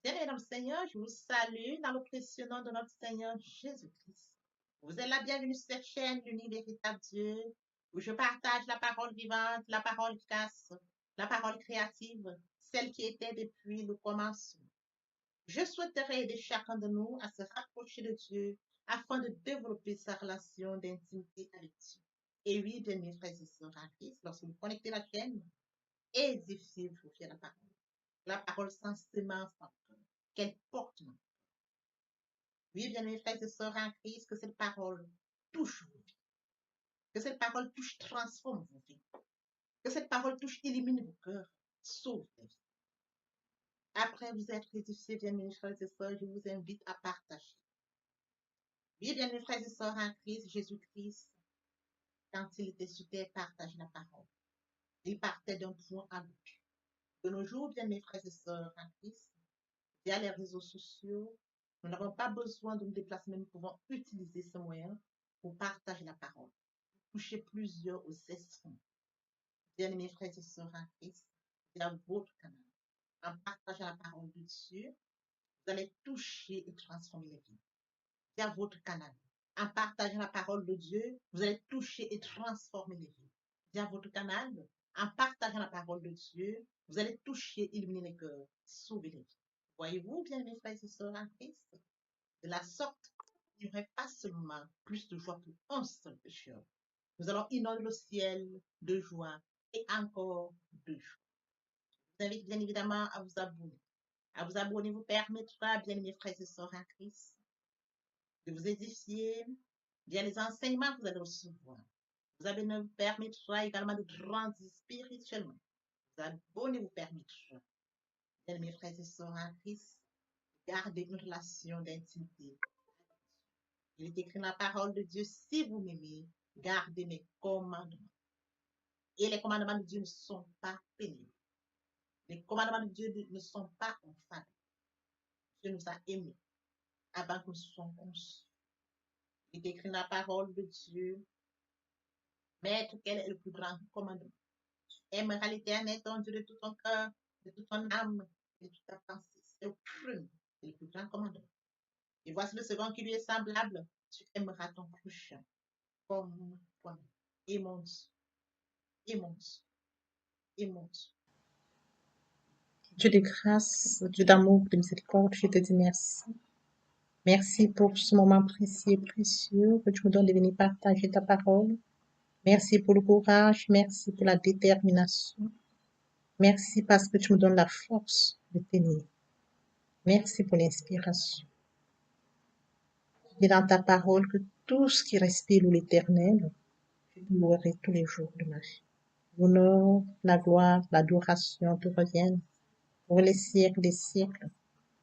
Bien-aimés dans le Seigneur, je vous salue dans le précieux nom de notre Seigneur Jésus-Christ. Vous êtes la bienvenue sur cette chaîne, l'unique véritable Dieu, où je partage la parole vivante, la parole efficace, la parole créative, celle qui était depuis le commencement. Je souhaiterais aider chacun de nous à se rapprocher de Dieu afin de développer sa relation d'intimité avec Dieu. Et oui, bien-aimés frères et sœurs en Christ, lorsque vous connectez la chaîne, édifiez-vous sur la parole. La parole sans semence en cœur, qu'elle porte. Oui, bien-aimés frères et sœurs en Christ, que cette parole touche vos vies, que cette parole touche, transforme vos vies, que cette parole touche, illumine vos cœurs, sauve les vies. Après vous être édifiés, bien-aimés frères et sœurs, je vous invite à partager. Oui, bien-aimés frères et sœurs en Christ, Jésus-Christ, quand il était sur terre, partage la parole. Il partait d'un point à l'autre. De nos jours, bien-aimés frères et sœurs en Christ, via les réseaux sociaux, nous n'avons pas besoin de nous déplacer, mais nous pouvons utiliser ce moyen pour partager la parole, toucher plusieurs aux esprits. Bien-aimés frères et sœurs en Christ, via votre canal, en partageant la parole de Dieu, vous allez toucher et transformer les vies. Via votre canal, en partageant la parole de Dieu, vous allez toucher et transformer les vies. Via votre canal, en partageant la parole de Dieu, vous allez toucher, illuminer les cœurs, sauver les vies. Voyez-vous, bien-aimés frères et sœurs en Christ, de la sorte, il n'y aurait pas seulement plus de joie pour un seul pécheur. Nous allons inonder le ciel de joie et encore de joie. Je vous invite bien évidemment à vous abonner. À vous abonner vous permettra, bien aimés frères et sœurs en Christ, de vous édifier via les enseignements que vous allez recevoir. Vous abonner vous permettra également de grandir spirituellement. Vous abonner vous permettra, bien aimés frères et sœurs en Christ, de garder une relation d'intimité. Il est écrit dans la parole de Dieu, si vous m'aimez, gardez mes commandements. Et les commandements de Dieu ne sont pas pénibles. Les commandements de Dieu ne sont pas infâmes. Dieu nous a aimés avant que nous soyons conçus. Il est écrit dans la parole de Dieu, Maître, quel est le plus grand commandement? Tu aimeras l'Éternel, ton Dieu, de tout ton cœur, de toute ton âme, et de toute ta pensée. C'est le premier, c'est le plus grand commandement. Et voici le second qui lui est semblable. Tu aimeras ton prochain comme toi-même. Et mon Dieu, et mon Dieu, et mon Dieu. Dieu de grâce, Dieu d'amour, de miséricorde, je te dis merci. Merci pour ce moment précieux et précieux que tu me donnes de venir partager ta parole. Merci pour le courage, merci pour la détermination. Merci parce que tu me donnes la force de tenir. Merci pour l'inspiration. Et dans ta parole que tout ce qui respire l'Éternel, je te louerai tous les jours de ma vie. L'honneur, la gloire, l'adoration te reviennent pour les siècles des siècles.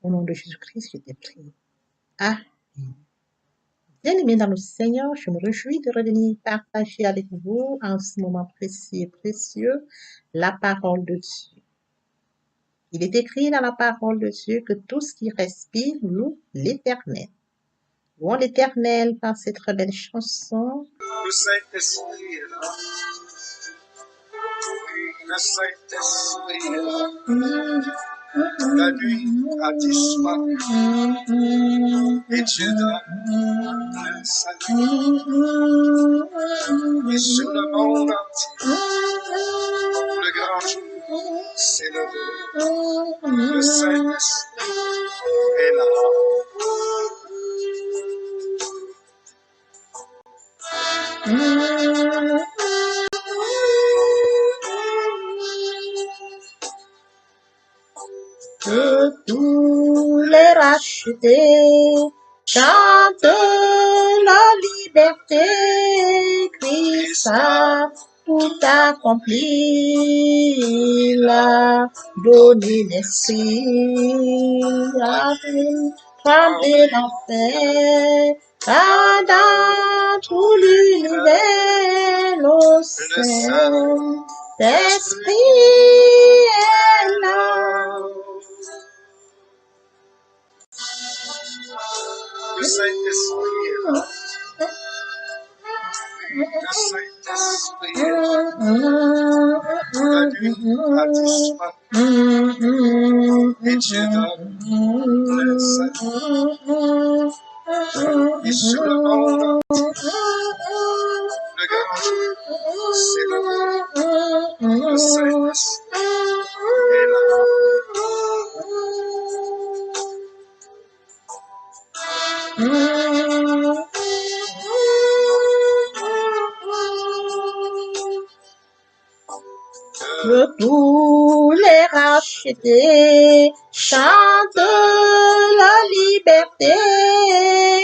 Au nom de Jésus-Christ, je t'ai prié. Amen. Bien-aimés dans le Seigneur, je me réjouis de revenir partager avec vous en ce moment précieux et précieux la parole de Dieu. Il est écrit dans la parole de Dieu que tout ce qui respire loue l'Éternel. Louons l'Éternel par cette très belle chanson. Le Saint-Esprit est là. Le Saint-Esprit est là. La nuit a disparu et Dieu donne le salut. Et sur le monde entier, le grand jour s'est levé. Le Saint-Esprit est là. Que tous les rachetés chantent la liberté, Christ a tout accompli, il a donné l'esprit, a tremblé l'enfer, car dans tout l'univers, le Saint-Esprit est là. Le Saint-Esprit est là. Le Saint-Esprit est là. La nuit a disparu Et Dieu donne plein salut. Et sur le monde, le grand jour, c'est le Saint-Esprit est là. Que tous les rachetés chantent la liberté.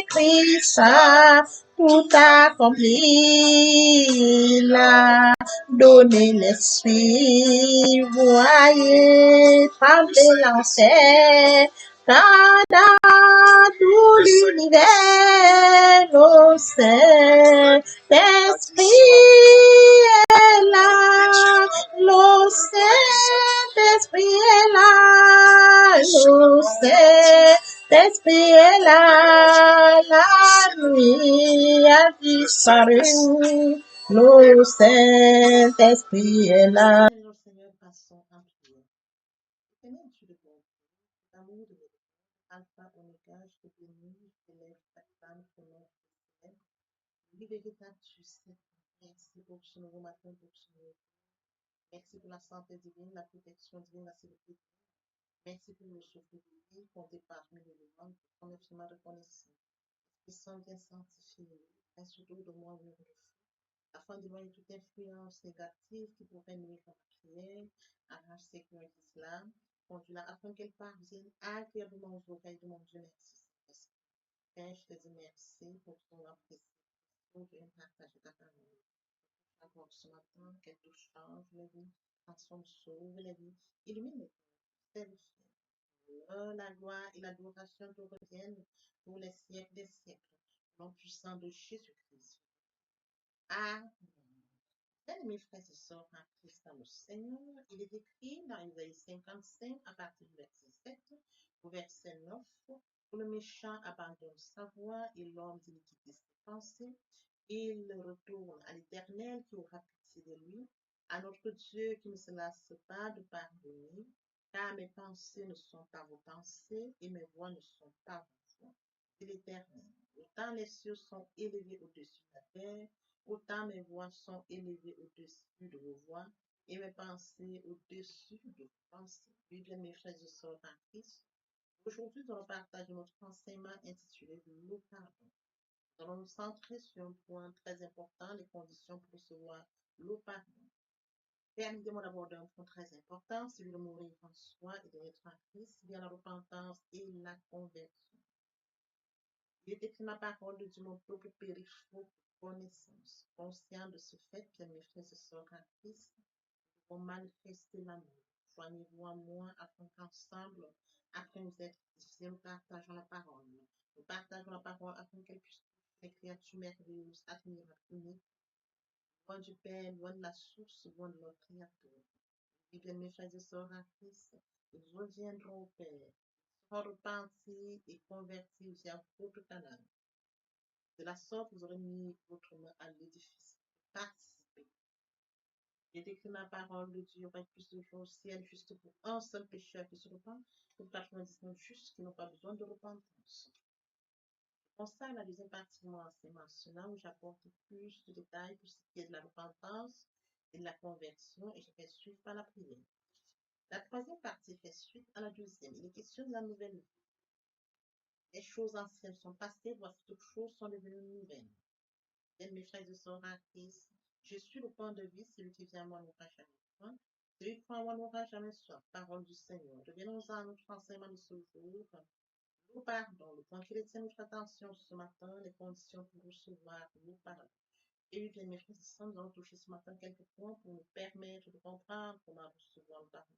Christ a tout accompli. Il a donné l'esprit. Voyez trembler l'enfer. Quand dans tout l'univers, le Saint-Esprit est là. Le Saint-Esprit est là. Le Saint-Esprit est là. La nuit a disparu. Le Saint-Esprit est là. Seigneur, passons en prière. Seigneur, tu le bon. L'amour de Dieu. Alpha, Oméga, je te bénis, je t'élève chaque femme, ton nom, oui, véritable, tu sais. Merci pour ce nouveau matin, pour ce nouveau. Merci pour la santé divine, la protection divine, la sécurité. Merci pour le souffle divin, compté parmi les vivants, pour ton absolument reconnaissant. Ils sont bien sanctifiés, et surtout de moi, au de feu, afin d'éloigner toute influence négative qui pourrait nuire à la prière, arrache sécurité l'islam, conduis-la afin qu'elle parvienne agréablement aux oreilles de mon Dieu. Merci. Père, je te dis merci pour ton appréciation. Pour bien partager ta parole. Encore ce matin, qu'elle te change la vie, transforme, sauve la vie, illumine les cœurs, la gloire et l'adoration te reviennent pour les siècles des siècles. Au nom puissant de Jésus-Christ. Amen. Bien-aimés frères et sœurs en Christ dans le Seigneur, il est écrit dans Isaïe 55 à partir du verset 7 au verset 9, où le méchant abandonne sa voie et l'homme d'iniquité ses pensées, il retourne à l'Éternel qui aura pitié de lui, à notre Dieu qui ne se lasse pas de pardonner, car mes pensées ne sont pas vos pensées et mes voies ne sont pas vos voies. C'est l'Éternel. Autant les cieux sont élevés au-dessus de la terre, autant mes voix sont élevées au-dessus de vos voix et mes pensées au-dessus de vos pensées. Oui, bien, mes frères et sœurs en Christ, aujourd'hui, nous allons partager notre enseignement intitulé Le pardon. Nous allons nous centrer sur un point très important, les conditions pour recevoir le pardon. Permettez-moi d'aborder un point très important, celui de mourir en soi et de naître en Christ, via la repentance et la conversion. Il est écrit ma parole de Dieu, mon peuple périt faute de connaissance. Conscient de ce fait, bien mes frères et sœurs en Christ, pour manifester l'amour. Joignez-vous à moi afin qu'ensemble, après nous être édifiés, nous partageons la parole. Nous partageons la parole afin qu'elle puisse les créatures merveilleuses, admirables, uniques, loin du Père, loin de la source, loin de leur Créateur. Et bien mes frères et sœurs en Christ, nous reviendrons au Père, seront repentis et convertis vers votre canal. De la sorte, vous aurez mis votre main à l'édifice. Participez. Il est écrit ma parole de Dieu, aurait plus de jours au ciel, juste pour un seul pécheur qui se repent, pour 99 justes qui n'ont pas besoin de repentance. On ça la deuxième partie de mon enseignement, cela où j'apporte plus de détails pour ce qui est de la repentance et de la conversion, et je fais suivre par la prière. La troisième partie fait suite à la deuxième. Il est question de la nouvelle vie. Les choses anciennes sont passées, voici toutes choses sont devenues nouvelles. Mes frères et sœurs en Christ, je suis le point de vie, celui qui vient à moi n'aura jamais faim, celui qui croit à moi n'aura jamais soif. Parole du Seigneur. Revenons à notre enseignement de ce jour. Nous pardon, le point qui retient notre attention ce matin, les conditions pour recevoir le pardon. Et bien, mes frères et sœurs, nous allons toucher ce matin quelques points pour nous permettre de comprendre comment recevoir le pardon.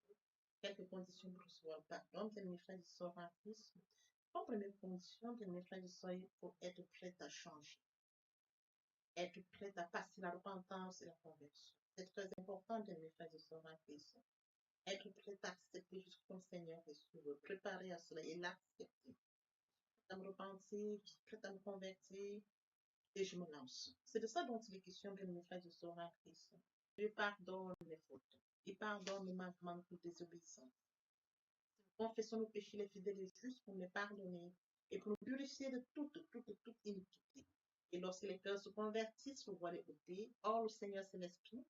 Quelques conditions pour recevoir le pardon. Bien, mes frères et sœurs en Christ, en première condition, bien, mes frères et sœurs, il faut être prêt à changer. Être prêt à passer la repentance et la conversion. C'est très important de mes frères et sœurs en Christ. Être prêt à accepter ce que ton Seigneur est sur eux. Préparer à cela et l'accepter. À me repentir, je suis prêt à me convertir et je me lance. C'est de ça dont il est question de mes frères et sœurs en Christ. Dieu pardonne mes fautes. Il pardonne mes manquements de désobéissance. Confessons nos péchés, les fidèles et justes pour nous les pardonner et pour nous purifier de toute iniquité. Et lorsque les cœurs se convertissent, vous voient les ôter. Or, le Seigneur, c'est l'Esprit.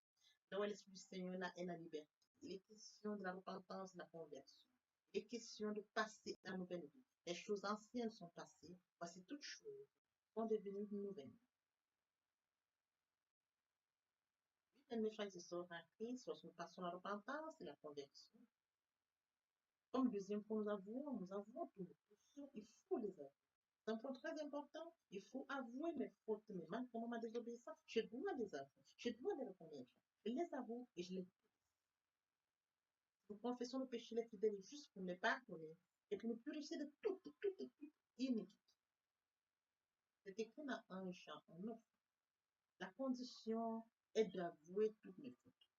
Là où est l'Esprit du Seigneur, là est la liberté. Il est question de la repentance, de la conversion. Il est question de passer à la nouvelle vie. Les choses anciennes sont passées. Voici toutes choses sont devenues nouvelles. Oui, mes frères et sœurs en Christ, lorsque nous passons à la repentance et la conversion, comme deuxième point, nous avouons tous nos péchés. Il faut les avouer. C'est un point très important. Il faut avouer mes fautes, mes manquements, ma désobéissance. Je dois les avouer. Je dois les reconnaître. Je les avoue et je les. Nous confessons nos péchés, les fidèles et justes pour nous les pardonner et pour nous purifier de toute iniquité. C'est écrit dans 1 Jean 9. La condition est d'avouer toutes mes fautes.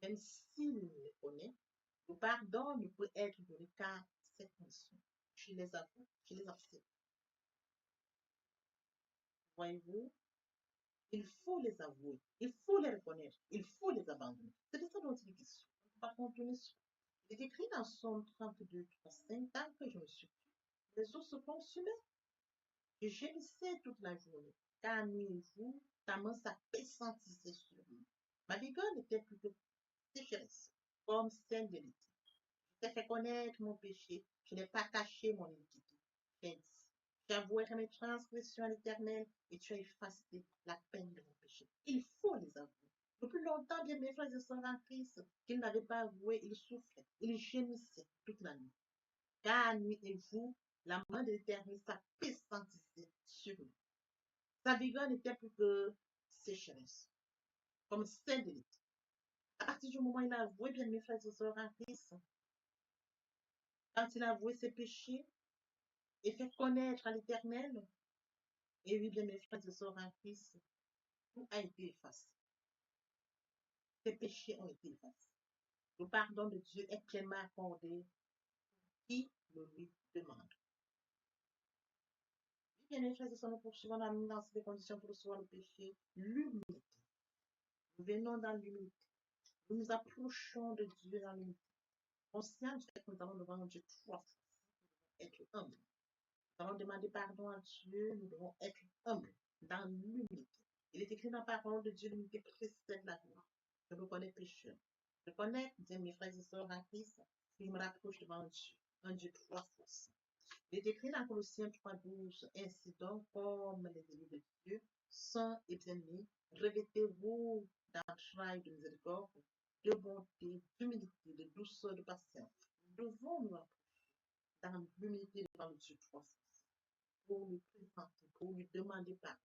Même s'il les connaît, le pardon ne peut être donné qu'à cette condition. Je les avoue, je les accepte. Voyez-vous, il faut les avouer, il faut les reconnaître, il faut les abandonner. C'est de ça dont il est question. On ne peut pas contourner ça. Il est écrit dans Somme 32, 3, 5, tant que je me suis tué, les eaux se consumaient. Je gémissais toute la journée, car nuit et jour, ta main s'appesantissait sur moi. Ma vigueur n'était plus que sécheresse, comme celle de l'été. Je t'ai fait connaître mon péché, je n'ai pas caché mon iniquité. J'ai dit, j'avouerai mes transgressions à l'Éternel et tu as effacé la peine de mon péché. Il faut les avouer. Depuis longtemps, bien mes frères et sœurs en Christ, qu'il n'avait pas avoué, il souffrait, il gémissait toute la nuit. Car nuit et jour, la main de l'Éternel s'appesantissait sur lui. Sa vigueur n'était plus que sécheresse, comme celle de l'été. À partir du moment où il a avoué, bien mes frères et sœurs en Christ, quand il a avoué ses péchés et fait connaître à l'Éternel, et oui, bien mes frères et sœurs en Christ, tout a été effacé. Ses péchés ont été effacés. Le pardon de Dieu est pleinement accordé qui le lui demande. Bien mes frères et sœurs, nous poursuivons dans ces conditions pour recevoir le péché, l'humilité. Nous venons dans l'humilité. Nous nous approchons de Dieu dans l'humilité. Conscient du fait que nous allons devant Dieu trois fois. Être humble. Nous allons demander pardon à Dieu, nous devons être humbles dans l'humilité. Il est écrit dans la parole de Dieu, l'humilité précède la gloire. Je reconnais pécheur. Je connais, bien mes frères et sœurs en Christ, si je me rapproche devant Dieu, un Dieu trois fois. Il est écrit dans Colossiens 3:12, ainsi donc, comme les élus de Dieu, saints et bien-aimés, revêtez-vous d'entrailles de miséricorde, de bonté, d'humilité, de douceur, de patience. Nous devons nous approcher dans l'humilité devant le Dieu trois fois pour lui présenter, pour lui demander pardon.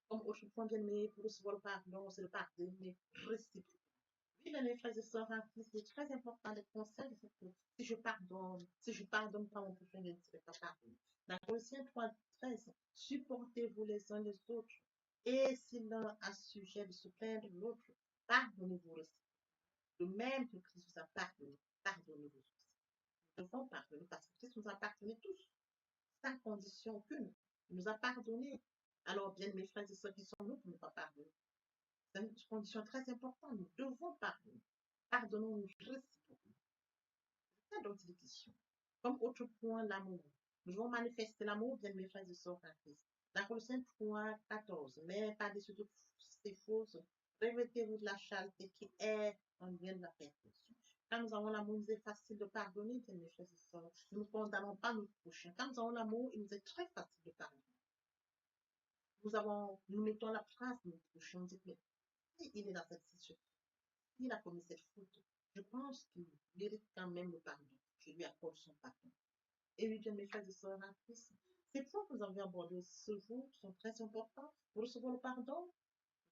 Comme autrefois bien-aimé, pour recevoir le pardon, c'est le pardonner réciproquement. Oui, mes frères et sœurs en Christ, c'est très important d'être conscient de cette chose. Si je pardonne pas mon prochain, je ne serai pas pardonné. Dans Colossiens 3:13, supportez-vous les uns les autres. Et si l'un a sujet de se plaindre, l'autre, pardonnez-vous aussi. De même que Christ vous a pardonné, pardonnez-vous aussi. Nous devons pardonner parce que Christ nous a pardonné tous, sans condition aucune. Il nous a pardonné. Alors, bien, mes frères et sœurs, qui sont nous pour ne pas pardonner? C'est une condition très importante. Nous devons pardonner. Pardonnons-nous réciproquement. C'est ça dont il est question. Comme autre point, l'amour. Nous devons manifester l'amour, bien mes frères et sœurs en Christ. Dans Colossiens 3:14, mais par-dessus toutes ces choses, revêtez-vous de la charité qui est un bien de la perfection. Quand nous avons l'amour, il nous est facile de pardonner, bien mes frères et sœurs. Nous ne condamnons pas nos prochains. Quand nous avons l'amour, il nous est très facile de pardonner. Nous mettons la trace de notre prochain. On dit, mais si il est dans cette situation, s'il a commis cette faute, je pense qu'il mérite quand même le pardon. Je lui accorde son pardon. Et oui, bien, mes frères et sœurs en Christ, ces points que nous avons abordés ce jour sont très importants pour recevoir le pardon. Nous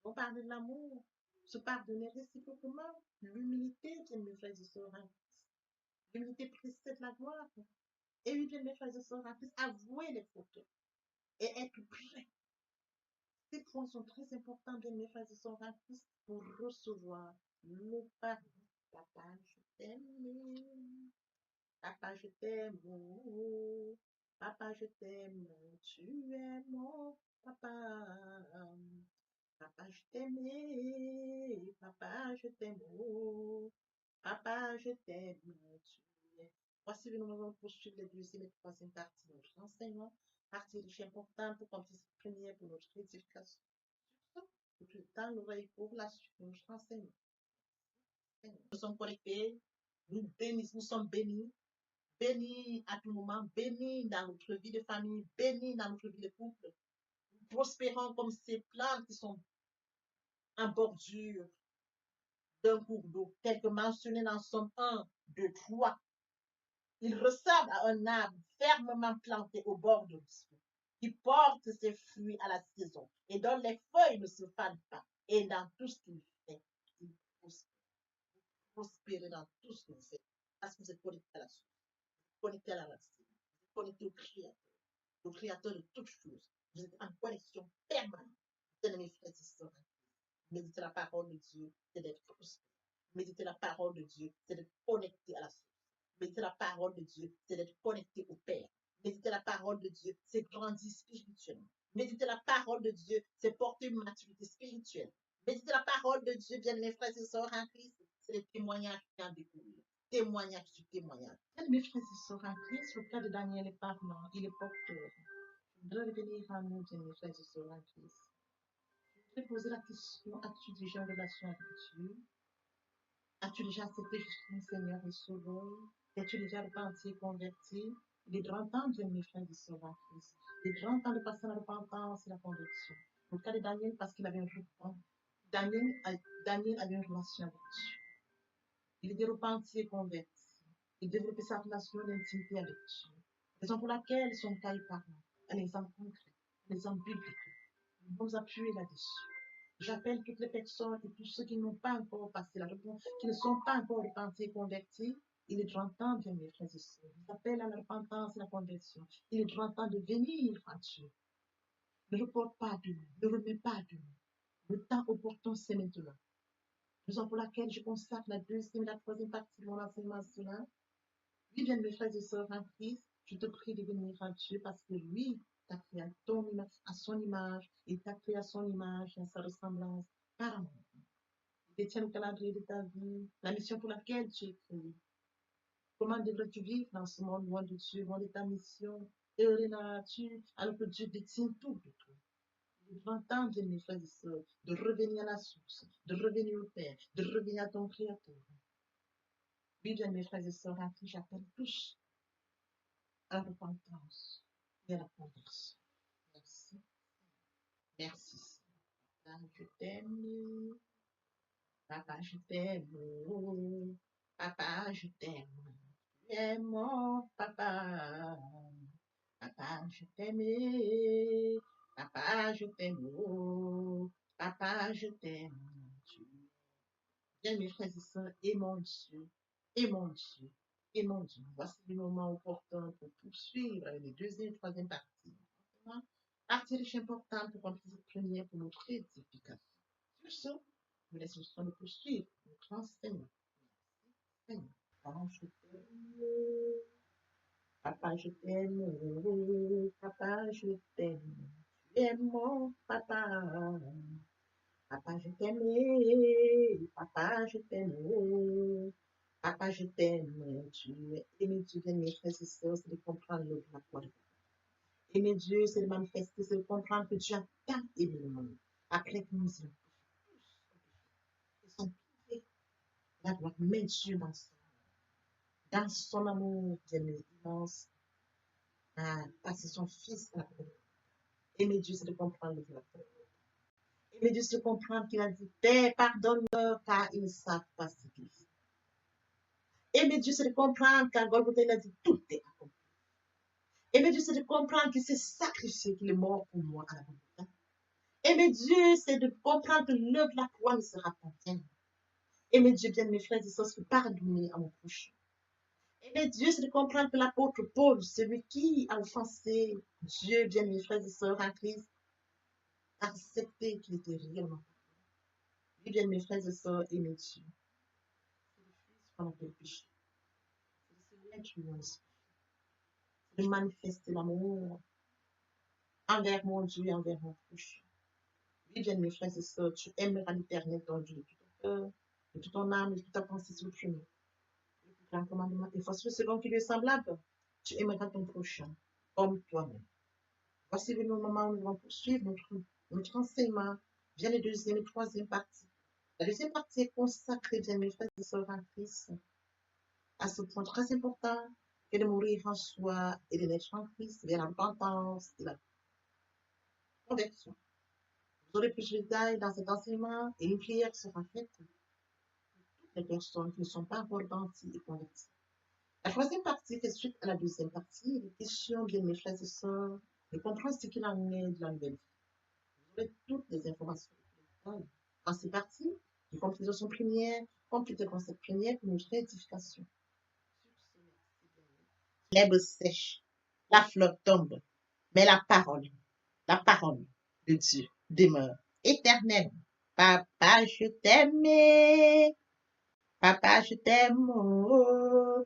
allons parler de l'amour, se pardonner réciproquement, l'humilité, bien, mes frères et sœurs en Christ. L'humilité précède la gloire. Et oui, bien, mes frères et sœurs en Christ, avouer les fautes et être prêt. Ces points sont très importants, bien, mes frères et sœurs en Christ, pour recevoir le pardon. Papa, je t'aime. Papa, je t'aime. Oh. Papa, je t'aime. Tu es mon papa. Papa, je t'aime. Papa, je t'aime. Oh. Papa, je t'aime. Tu es Voici nous allons poursuivre les deuxième et troisième parties de notre enseignement. Partie riche et importante pour qu'on puisse prier pour notre édification. Tout le temps, nous allons pour la suite de notre enseignement. Nous sommes connectés, nous bénissons, nous sommes bénis, bénis à tout moment, bénis dans notre vie de famille, bénis dans notre vie de couple. Nous prospérons comme ces plantes qui sont en bordure d'un cours d'eau, tel que mentionné dans Somme 1, 2, 3. Il ressemble à un arbre fermement planté au bord de l'eau, qui porte ses fruits à la saison et dont les feuilles ne se fanent pas. Et dans tout ce qu'il fait, il prospère dans tout ce qu'il fait. Parce que vous êtes connecté à la source, connecté à la racine, vous êtes connecté au Créateur de toutes choses. Vous êtes en connexion permanente. Bien-aimés frères et sœurs, méditer la parole de Dieu, c'est d'être prospère. Méditer la parole de Dieu, c'est d'être connecté à la source. Méditer la parole de Dieu, c'est d'être connecté au Père. Méditer la parole de Dieu, c'est grandir spirituellement. Méditer la parole de Dieu, c'est porter une maturité spirituelle. Méditer la parole de Dieu, bien mes frères et sœurs en Christ, c'est les témoignages qui en découlent. Témoignage sur témoignage. Bien mes frères et sœurs en Christ, le cas de Daniel est parlant, il est porteur. Je voudrais revenir à nous, bien mes frères et sœurs en Christ. Je voudrais poser la question, as-tu déjà une relation avec Dieu? As-tu déjà accepté Jésus comme Seigneur et Sauveur? Es-tu déjà repenti et converti? Il est grand temps, bien mes frères et sœurs en Christ. Il est grand temps de passer la repentance et la conversion. Dans le cas de Daniel, parce qu'il avait un repent. Daniel avait une relation avec Dieu. Il était repenti et converti. Il développait sa relation d'intimité avec Dieu. Raison pour laquelle son cas est parlant. Un exemple concret, un exemple biblique. Nous nous appuyer là-dessus. J'appelle toutes les personnes et tous ceux qui n'ont pas encore passé la repentance, qui ne sont pas encore repentis et convertis. Il est grand temps, bien mes frères et sœurs. J'appelle à la repentance et la conversion. Il est grand temps de venir à Dieu. Ne reporte pas demain, ne remets pas demain. Le temps opportun, c'est maintenant. Raison pour laquelle je consacre la deuxième et la troisième partie de mon enseignement à cela. Oui, bien mes frères et sœurs en Christ, je te prie de venir à Dieu parce que lui t'a créé à son image, il t'a créé à son image et à sa ressemblance par amour. Il détient le calendrier de ta vie, la mission pour laquelle tu es créé. Comment devrais-tu vivre dans ce monde loin de Dieu, loin de ta mission, heureux dans la nature, alors que Dieu détient tout de toi? Il est grand temps, bien mes frères et sœurs, de revenir à la source, de revenir au Père, de revenir à ton Créateur. Oui, bien mes frères et sœurs, à qui j'appelle tous à la repentance et à la conversion. Merci. Merci. Papa, je t'aime. Papa, je t'aime. Papa, je t'aime. Tu es mon papa. Papa, je t'aime. Papa, je t'aime. Papa, je t'aime. Bien, mes frères et sœurs, et mon Dieu, et mon Dieu, et mon Dieu. Voici le moment opportun pour poursuivre les deuxième et troisième parties. Partie riche importante pour qu'on puisse prier pour notre édification. Sur ce, nous laissons le temps de poursuivre notre enseignement. Seigneur, papa, je t'aime. Papa, je t'aime. Papa, je t'aime. Tu es mon papa. Papa, je t'aime. Papa, je t'aime. Papa, je t'aime. Tu es aimé, tu viens, mes frères et sœurs, c'est de comprendre le la foi de Papa. Aimer Dieu, c'est de manifester, c'est de comprendre que Dieu a tant aimé le monde. Après que nous ayons ils sont privés la gloire, mais Dieu dans son amour, bien immense, a passé son Fils à la croix. Aimer Dieu, c'est de comprendre le la foi. Aimer Dieu, c'est de comprendre qu'il a dit, Père, pardonne-leur, car ils ne savent pas ce qu'ils font. Aimer Dieu, c'est de comprendre qu'à Golgotha, il a dit, tout est accompli. Aimer Dieu, c'est de comprendre qu'il s'est sacrifié, qu'il est mort pour moi à la Golgotha. Aimer Dieu, c'est de comprendre que l'œuvre de la croix ne sera pas vaine. Aimer Dieu, bien mes frères et sœurs, c'est pardonner à mon prochain. Aimer Dieu, c'est de comprendre que l'apôtre Paul, celui qui a offensé Dieu, bien mes frères et sœurs en Christ, a accepté qu'il était réellement. Oui, bien mes frères et sœurs, aimer Dieu. C'est le Fils qu'on appelle péché. C'est le Seigneur qui nous inspire. C'est de manifester l'amour envers mon Dieu et envers mon prochain. Oui, bien mes frères et sœurs, tu aimeras l'Éternel ton Dieu de tout ton cœur, de toute ton âme, de toute ta pensée sur le chemin. un commandement. Et voici le second qui lui est semblable. Tu aimeras ton prochain comme toi-même. Voici le moment où nous allons poursuivre notre enseignement. Vient le deuxième et troisième partie. La deuxième partie est consacrée, bien mes frères et sœurs en Christ, à ce point très important que de mourir en soi et de naître en Christ vers la repentance et la conversion. Vous aurez plus de détails dans cet enseignement et une prière sera faite pour toutes les personnes qui ne sont pas encore repenties et converties. La troisième partie fait suite à la deuxième partie. Les questions, bien mes frères et sœurs, de comprendre ce qu'il en est de la nouvelle vie. Vous aurez toutes les informations dans ces parties, y compris leçon première, compris le concept première pour notre édification. L'herbe sèche, la fleur tombe, mais la parole de Dieu demeure éternelle. Papa, je t'aime, papa, je t'aime, oh.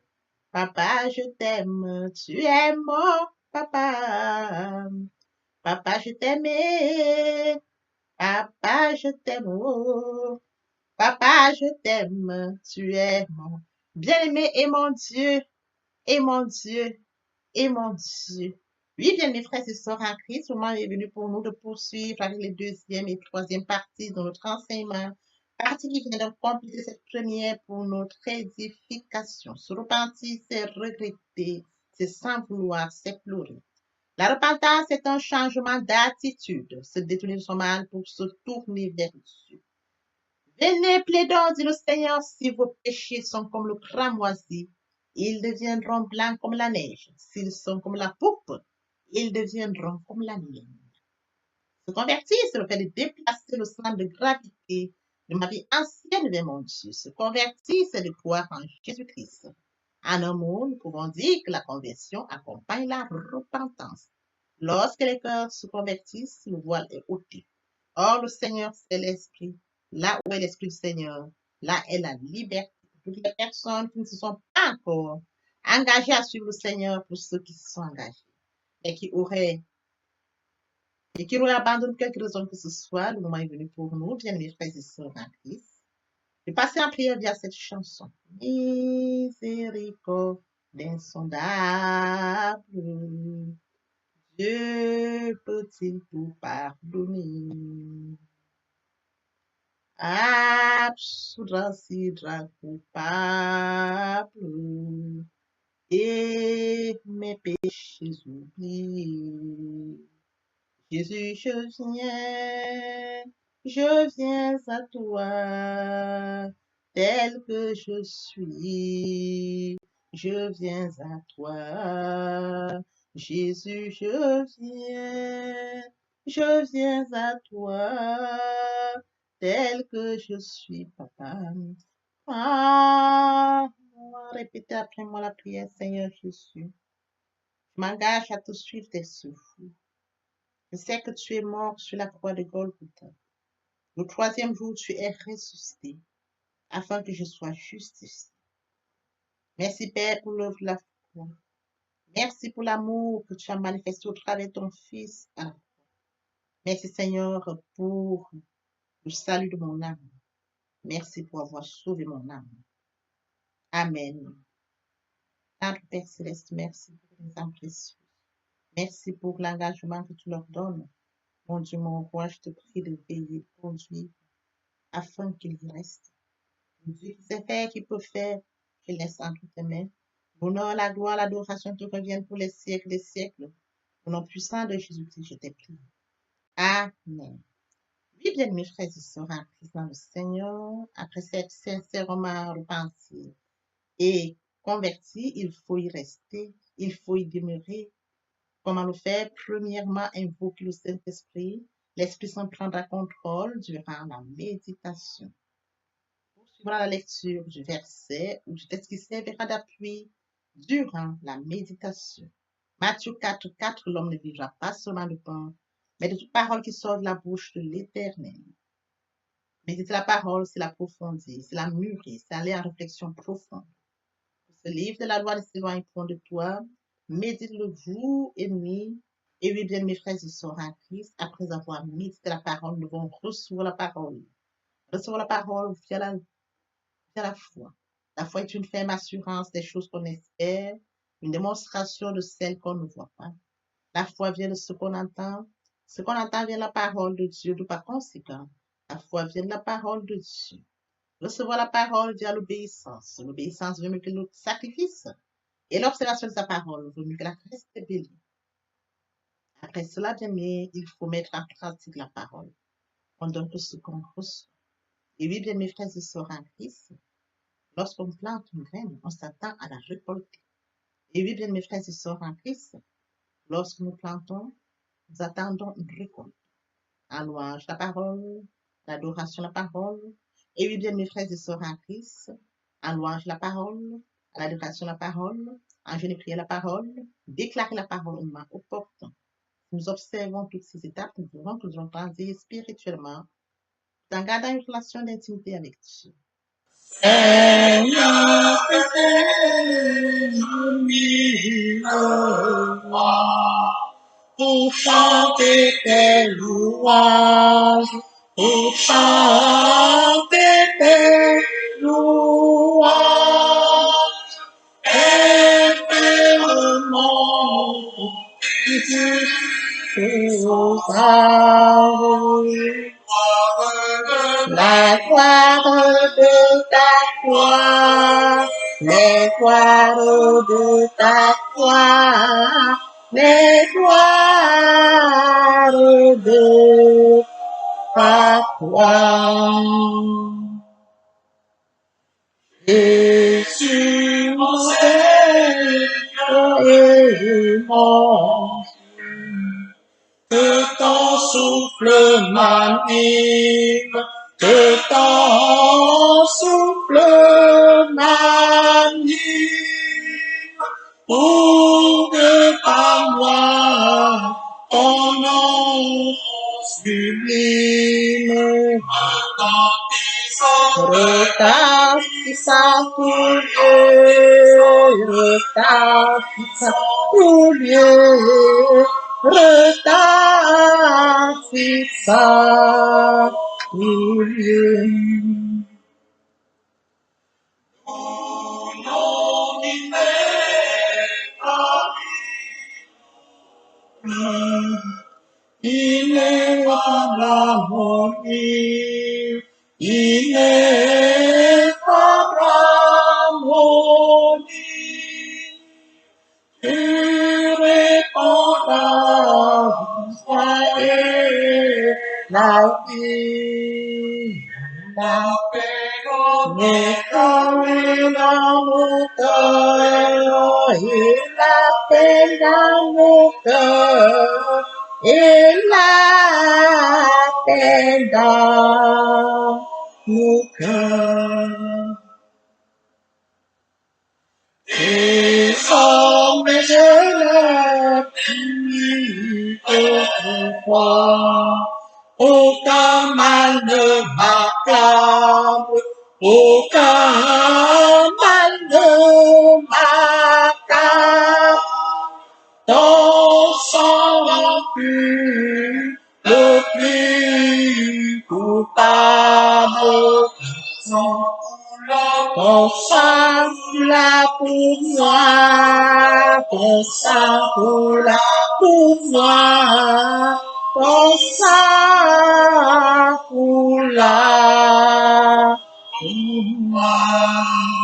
Papa, je t'aime, tu es mon papa. Papa, je t'aime, papa, je t'aime, oh. Papa, je t'aime, tu es mon bien-aimé et mon Dieu, et mon Dieu, et mon Dieu. Oui, bien mes frères et sœurs en Christ, le moment est venu pour nous de poursuivre avec les deuxième et troisième parties de notre enseignement. Partie qui vient de compléter cette première pour notre édification. Se repentir, c'est regretter, c'est sans vouloir, c'est pleurer. La repentance est un changement d'attitude, se détourner de son mal pour se tourner vers Dieu. Venez, plaidons, dit le Seigneur, si vos péchés sont comme le cramoisi, ils deviendront blancs comme la neige. S'ils sont comme la poupe, ils deviendront comme la laine. Se convertir, c'est le fait de déplacer le centre de gravité de ma vie ancienne vers mon Dieu. Se convertir, c'est de croire en Jésus-Christ. En un mot, nous pouvons dire que la conversion accompagne la repentance. Lorsque les cœurs se convertissent, le voile est ôté. Or, le Seigneur, c'est l'Esprit. Là où est l'Esprit du Seigneur, là est la liberté. Toutes les personnes qui ne se sont pas encore engagées à suivre le Seigneur, pour ceux qui se sont engagés et qui auraient abandonné quelque raison que ce soit, le moment est venu pour nous, bien mes frères et sœurs en Christ, de passer en prière via cette chanson. Miséricorde insondable, Dieu peut-il tout pardonner? Absoudre si coupable et mes péchés oubliés. Jésus, je viens à toi, tel que je suis. Je viens à toi, Jésus, je viens à toi, tel que je suis, papa. Ah, répétez après moi la prière, Seigneur Jésus. Je m'engage à te suivre tes souffles. Je sais que tu es mort sur la croix de Golgotha. Le troisième jour, tu es ressuscité, afin que je sois justifié. Merci, Père, pour l'œuvre de la foi. Merci pour l'amour que tu as manifesté au travers de ton Fils. Merci, Seigneur, pour le salut de mon âme. Merci pour avoir sauvé mon âme. Amen. Notre Père Céleste, merci pour les âmes précieuses. Merci pour l'engagement que tu leur donnes. Mon Dieu, mon roi, je te prie de veiller, de conduire, afin qu'ils y restent. Dieu qui sait faire, qui peut faire, je laisse entre tes mains. L'honneur, la gloire, l'adoration te reviennent pour les siècles des siècles. Au nom puissant de Jésus-Christ, je t'ai prié. Amen. Oui, bien, mes frères et sœurs en Christ dans le Seigneur, après cette sincèrement repentie et convertie, il faut y rester, il faut y demeurer. Comment le faire? Premièrement, invoquer le Saint-Esprit. L'Esprit Saint prendra contrôle durant la méditation. Poursuivra la lecture du verset ou du texte qui servira d'appui durant la méditation. Matthieu 4, 4, l'homme ne vivra pas seulement de pain, mais de toute parole qui sort de la bouche de l'Éternel. Méditer la parole, c'est l'approfondir, c'est la mûrir, c'est aller en réflexion profonde. Ce livre de la loi ne s'éloigne point de toi, médite-le jour et nuit. Et oui, bien, mes frères et sœurs en Christ, après avoir médité la parole, nous devons recevoir la parole. Recevoir la parole via la foi. La foi est une ferme assurance des choses qu'on espère, une démonstration de celles qu'on ne voit pas. La foi vient de ce qu'on entend. Ce qu'on entend vient de la parole de Dieu, d'où par conséquent, la foi vient de la parole de Dieu. Recevoir la parole via l'obéissance. L'obéissance veut mieux que le sacrifice. Et l'observation de sa parole vaut mieux que la crête des béliers. Après cela, bien aimé, il faut mettre en pratique la parole. On donne tout ce qu'on reçoit. Et oui, bien mes frères et sœurs en Christ, lorsqu'on plante une graine, on s'attend à la récolter. Et oui, bien mes frères et sœurs en Christ, lorsque nous plantons, nous attendons une récolte. En louange la parole, l'adoration la parole. Et oui, bien mes frères et sœurs en Christ, en louange la parole, à l'adoration la parole, en jeûne et prière la parole, déclarer la parole au moment opportun. Nous observons toutes ces étapes, nous pouvons que nous grandir spirituellement, en gardant une relation d'intimité avec Dieu. Seigneur, pour chanter tes louanges, pour chanter tes louanges, éternellement, la gloire de ta gloire, les gloires de ta gloire, les gloires de ta gloire. Jésus, mon Seigneur et mon que ton souffle m'anime, que ton souffle m'anime, pour que par moi ton nom sublime retentissant pour Dieu, retentissant pour Dieu, retentissant pour Dieu. Au nom qui ineffable harmonie, ineffable harmonie, tu réponds la et la vie, la paix dans mon cœur, et la paix dans mon cœur, et la paix dans mon cœur. Et sans mes élèves, autrefois, aucun mal ne m'accable, aucun mal ne m'accable. Ton sang pur, le plus coupable, ton sang là pour moi, ton sang là pour moi, ton sang là pour moi.